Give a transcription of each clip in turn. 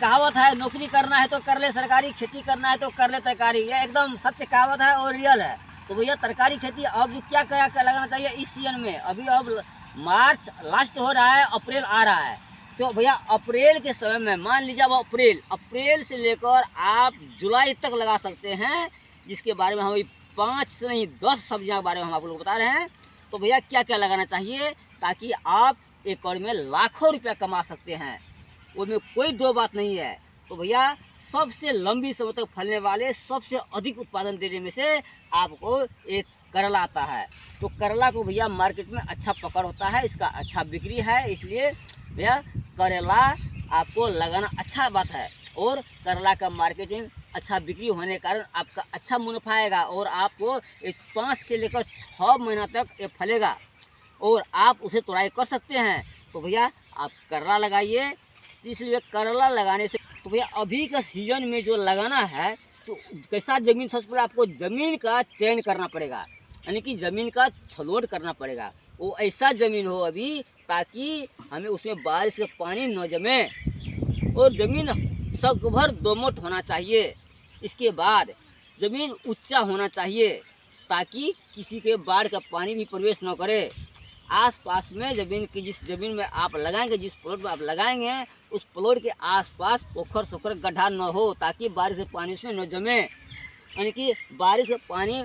कहावत है, नौकरी करना है तो कर ले सरकारी, खेती करना है तो कर ले तरकारी। ये एकदम सत्य कहावत है और रियल है। तो भैया तरकारी खेती अब क्या क्या लगाना चाहिए इस सीजन में? अभी अब मार्च लास्ट हो रहा है, अप्रैल आ रहा है। तो भैया अप्रैल के समय में मान लीजिए अब अप्रैल से लेकर आप जुलाई तक लगा सकते हैं, जिसके बारे में हम अभी 5 से नहीं 10 सब्जियों के बारे में हम आप लोग बता रहे हैं। तो भैया क्या क्या लगाना चाहिए ताकि आप एकड़ में लाखों रुपया कमा सकते हैं, उसमें कोई दो बात नहीं है। तो भैया सबसे लंबी समय तक फलने वाले, सबसे अधिक उत्पादन देने में से आपको एक करला आता है। तो करला को भैया मार्केट में अच्छा पकड़ होता है, इसका अच्छा बिक्री है, इसलिए भैया करेला आपको लगाना अच्छा बात है। और करला का मार्केट में अच्छा बिक्री होने के कारण आपका अच्छा मुनाफा आएगा और आपको 5 से लेकर 6 महीना तक ये फलेगा और आप उसे तोड़ाई कर सकते हैं। तो भैया आप करला लगाइए। इसलिए करला लगाने से तो भैया अभी का सीजन में जो लगाना है तो कैसा ज़मीन, सबसे पहले आपको ज़मीन का चयन करना पड़ेगा, यानी कि ज़मीन का छलोट करना पड़ेगा। वो ऐसा ज़मीन हो अभी ताकि हमें उसमें बारिश का पानी न जमे और ज़मीन सकभर दोमट होना चाहिए। इसके बाद ज़मीन ऊंचा होना चाहिए ताकि किसी के बाढ़ का पानी भी प्रवेश न करे। आसपास में ज़मीन की, जिस ज़मीन में आप लगाएंगे, जिस प्लॉट में आप लगाएंगे, उस प्लॉट के आसपास पोखर सोखर गड्ढा न हो ताकि बारिश से पानी उसमें न जमे, यानी कि बारिश का पानी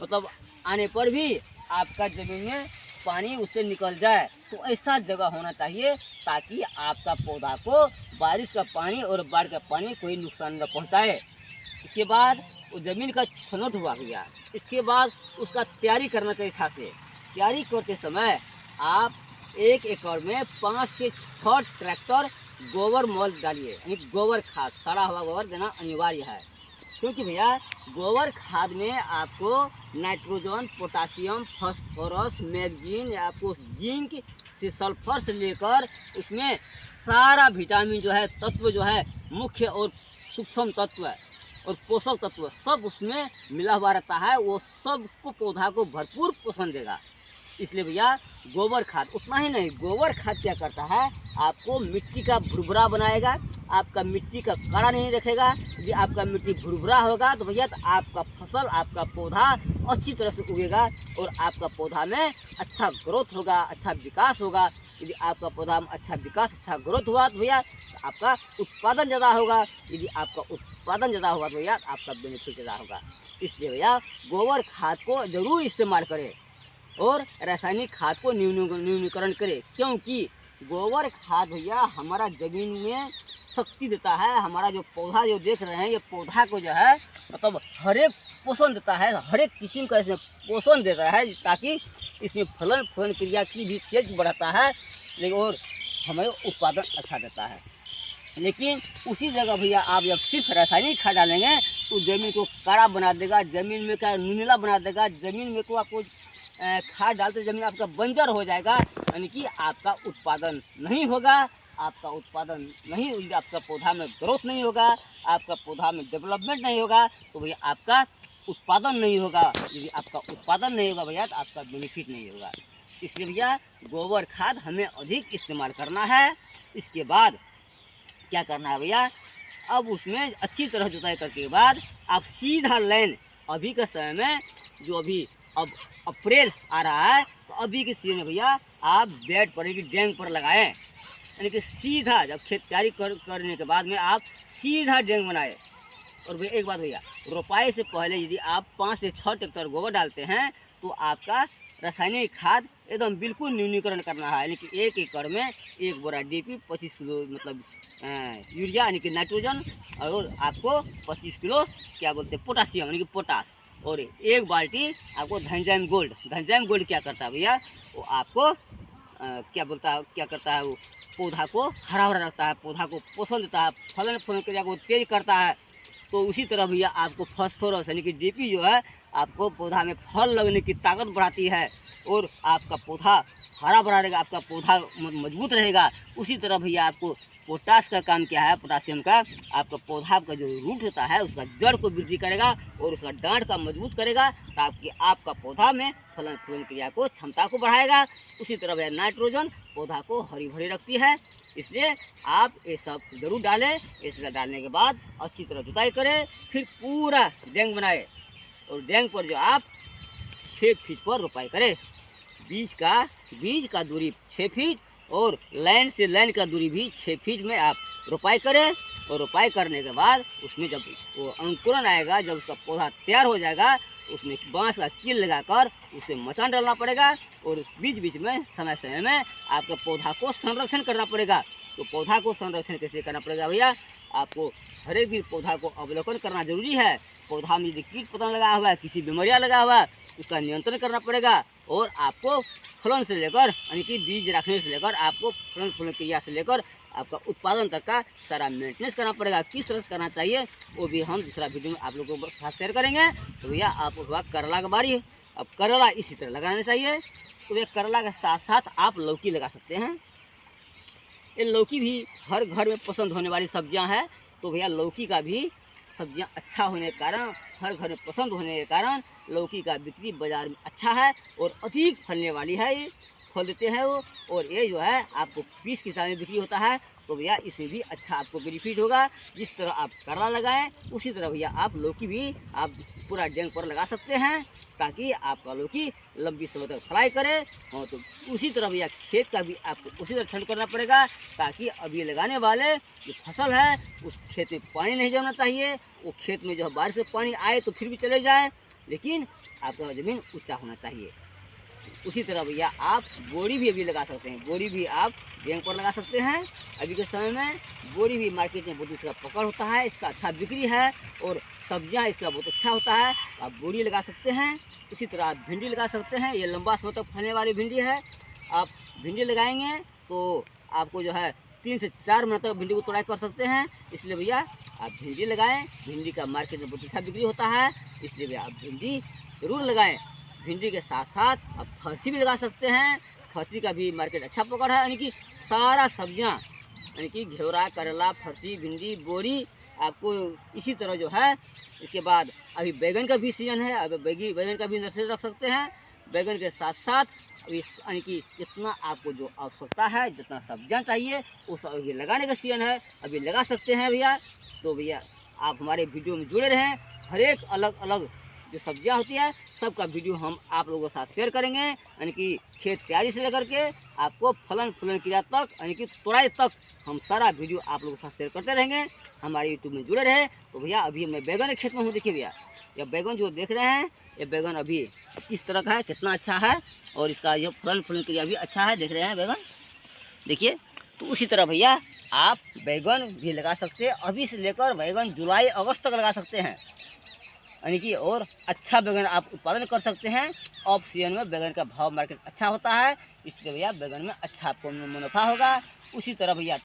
मतलब आने पर भी आपका ज़मीन में पानी उससे निकल जाए। तो ऐसा जगह होना चाहिए ताकि आपका पौधा को बारिश का पानी और बाढ़ का पानी कोई नुकसान न पहुँचाए। इसके बाद वो ज़मीन का छनौट हुआ भैया, इसके बाद उसका तैयारी करना चाहिए। अच्छा से तैयारी करते समय आप 1 एकड़ में 5 से 6 ट्रैक्टर गोबर मॉल डालिए, यानी गोबर खाद, सड़ा हुआ गोबर देना अनिवार्य है। क्योंकि भैया गोबर खाद में आपको नाइट्रोजन, पोटासियम, फास्फोरस, मैग्नीज, आपको जिंक से सल्फर से लेकर उसमें सारा विटामिन जो है, तत्व जो है, मुख्य और सूक्ष्म तत्व और पोषक तत्व सब उसमें मिला हुआ रहता है। वो सब को पौधा को भरपूर पोषण देगा। इसलिए भैया गोबर खाद, उतना ही नहीं, गोबर खाद क्या करता है, आपको मिट्टी का भुरभुरा बनाएगा, आपका मिट्टी का कड़ा नहीं रखेगा। यदि आपका मिट्टी भुरभुरा होगा तो भैया तो आपका फसल, आपका पौधा अच्छी तरह से उगेगा और आपका पौधा में अच्छा ग्रोथ होगा, अच्छा विकास होगा। यदि आपका पौधा में अच्छा विकास, अच्छा ग्रोथ हुआ तो भैया आपका उत्पादन ज़्यादा होगा। यदि आपका उत्पादन ज़्यादा होगा तो भैया आपका बेनिफिट ज़्यादा होगा। इसलिए भैया गोबर खाद को ज़रूर इस्तेमाल करें और रासायनिक खाद को न्यूनीकरण करें, क्योंकि गोबर खाद भैया हमारा ज़मीन में शक्ति देता है। हमारा जो पौधा जो देख रहे हैं, ये पौधा को जो है मतलब हर एक पोषण देता है, हर एक किस्म का इसमें पोषण देता है ताकि इसमें फलन क्रिया की भी तेज बढ़ाता है, लेकिन और हमें उत्पादन अच्छा देता है। लेकिन उसी जगह भैया आप जब सिर्फ रासायनिक खाद डालेंगे तो ज़मीन को कड़ा बना देगा, ज़मीन में क्या नुनीला बना देगा, ज़मीन में को आपको खाद डालते ज़मीन आपका बंजर हो जाएगा, यानी कि आपका उत्पादन नहीं होगा। आपका उत्पादन नहीं होगा, आपका पौधा में ग्रोथ नहीं होगा, आपका पौधा में डेवलपमेंट नहीं होगा, तो भैया आपका उत्पादन नहीं होगा। यदि आपका उत्पादन नहीं होगा भैया तो आपका बेनिफिट नहीं होगा। इसलिए भैया गोबर खाद हमें अधिक इस्तेमाल करना है। इसके बाद क्या करना है भैया, अब उसमें अच्छी तरह जुताई करने के बाद आप सीधा लाइन, अभी के समय में जो अभी अब अप्रैल आ रहा है तो अभी के सीजन में भैया आप बेड पर, यानी कि डेंग पर लगाएं, यानी कि सीधा जब खेत तैयारी करने के बाद में आप सीधा डेंग बनाएं। और भैया एक बात भैया, रोपाई से पहले यदि आप 5 से 6 ट्रैक्टर गोबर डालते हैं तो आपका रासायनिक खाद एकदम बिल्कुल न्यूनीकरण करना है, यानी कि 1 एकड़ में 1 बोरा DAP, 25 किलो मतलब यूरिया यानी कि नाइट्रोजन, और आपको 25 किलो क्या बोलते हैं पोटासियम यानी कि पोटास, और 1 बाल्टी आपको धनजैम गोल्ड क्या करता है भैया, वो आपको क्या करता है, वो पौधा को हरा भरा रखता है, पौधा को पोषण देता है, फलन क्रिया को तेज करता है। तो उसी तरह भैया आपको फास्फोरस यानी कि DAP जो है आपको पौधा में फल लगने की ताकत बढ़ाती है और आपका पौधा हरा भरा रहेगा, आपका पौधा मजबूत रहेगा। उसी तरह भैया आपको पोटास का काम क्या है, पोटासियम का आपका पौधा का जो रूट होता है उसका जड़ को वृद्धि करेगा और उसका डांठ का मजबूत करेगा, ताकि आपका पौधा में फलन फूलन क्रिया को क्षमता को बढ़ाएगा। उसी तरह वह नाइट्रोजन पौधा को हरी भरी रखती है। इसलिए आप ये सब जरूर डालें। इसका डालने के बाद अच्छी तरह जुताई करें, फिर पूरा डेंग बनाए और डेंग पर जो आप 6 फीट पर रोपाई करें। बीज का दूरी 6 फीट और लाइन से लाइन का दूरी भी 6 फीट में आप रोपाई करें। और रोपाई करने के बाद उसमें जब वो अंकुरन आएगा, जब उसका पौधा तैयार हो जाएगा, उसमें बांस का कील लगाकर उसे मचान डालना पड़ेगा और बीच बीच में समय समय में आपके पौधा को संरक्षण करना पड़ेगा। तो पौधा को संरक्षण कैसे करना पड़ेगा भैया, आपको हर एक दिन पौधा को अवलोकन करना जरूरी है। पौधा में यदि कीट पतंग लगा हुआ है, किसी बीमारियाँ लगा हुआ है, उसका नियंत्रण करना पड़ेगा। और आपको फलन से लेकर यानी कि बीज रखने से लेकर आपको फलन फूलन क्रिया से लेकर आपका उत्पादन तक का सारा मेंटेनेंस करना पड़ेगा। किस तरह से करना चाहिए वो भी हम दूसरा वीडियो में आप लोगों को साथ शेयर करेंगे। तो भैया आपको हुआ करेला की बारी है। अब करेला इसी तरह लगाना चाहिए। तो भैया करेला के साथ साथ आप लौकी लगा सकते हैं। ये लौकी भी हर घर में पसंद होने वाली सब्जियां हैं। तो भैया लौकी का भी सब्जियां अच्छा होने के कारण, हर घर में पसंद होने के कारण लौकी का बिक्री बाज़ार में अच्छा है और अधिक फलने वाली है। ये फल देते हैं वो, और ये जो है आपको पीस के हिसाब में बिक्री होता है। तो भैया इसमें भी अच्छा आपको बेनिफिट होगा। जिस तरह आप करेला लगाएं उसी तरह भैया आप लौकी भी आप पूरा डेंग पर लगा सकते हैं, ताकि आपका लौकी लंबी समय तक फ्राई करे। और तो उसी तरह भैया खेत का भी आपको उसी तरह ठंड करना पड़ेगा, ताकि अभी लगाने वाले जो फसल है उस खेत में पानी नहीं जमना चाहिए। वो खेत में जो बारिश से पानी आए तो फिर भी चले जाए, लेकिन आपका ज़मीन ऊंचा होना चाहिए। उसी तरह भैया आप बोरी भी अभी लगा सकते हैं। बोरी भी आप डेंग पर लगा सकते हैं। अभी के समय में बोरी भी मार्केट में बहुत इसका पकड़ होता है, इसका अच्छा बिक्री है और सब्जियां इसका बहुत अच्छा होता है। आप बोरी लगा सकते हैं। इसी तरह आप भिंडी लगा सकते हैं। ये लंबा समय तक फलने वाली भिंडी है। आप भिंडी लगाएंगे तो आपको जो है 3 से 4 महीने तक भिंडी को तोड़ाई कर सकते हैं। इसलिए भैया आप भिंडी लगाएं। भिंडी का मार्केट में बहुत अच्छा बिक्री होता है, इसलिए भैया आप भिंडी ज़रूर लगाएं। भिंडी के साथ साथ आप फरसी भी लगा सकते हैं। फरसी का भी मार्केट अच्छा पकड़ है। यानी कि सारा सब्जियां यानी कि घेवड़ा, करेला, फरसी, भिंडी, बोरी आपको इसी तरह जो है। इसके बाद अभी बैगन का भी सीजन है। अब बैगन का भी नर्सरी रख सकते हैं। बैगन के साथ साथ अभी यानी कि जितना आपको जो आवश्यकता है, जितना सब्जियां चाहिए वो सब अभी लगाने का सीजन है, अभी लगा सकते हैं भैया। तो भैया आप हमारे वीडियो में जुड़े रहें। हर एक अलग अलग जो सब्जियां होती है सबका वीडियो हम आप लोगों के साथ शेयर करेंगे। यानी कि खेत तैयारी से लेकर के आपको फलन फूलन क्रिया तक, यानी कि तोड़ाई तक हम सारा वीडियो आप लोगों के साथ शेयर करते रहेंगे। हमारे यूट्यूब में जुड़े रहे। तो भैया अभी मैं बैगन के खेत में हूँ। देखिए भैया यह बैगन जो देख रहे हैं, ये बैगन अभी किस तरह का है, कितना अच्छा है, और इसका जो फलन फूलन क्रिया भी अच्छा है। देख रहे हैं बैगन, देखिए। तो उसी तरह भैया आप बैगन भी लगा सकते हैं। अभी से लेकर बैगन जुलाई अगस्त तक लगा सकते हैं, यानी कि और अच्छा बैगन आप उत्पादन कर सकते हैं। ऑफ सीजन में बैगन का भाव मार्केट अच्छा होता है, इसलिए भैया बैगन में अच्छा आपको मुनाफा होगा। उसी तरह भैया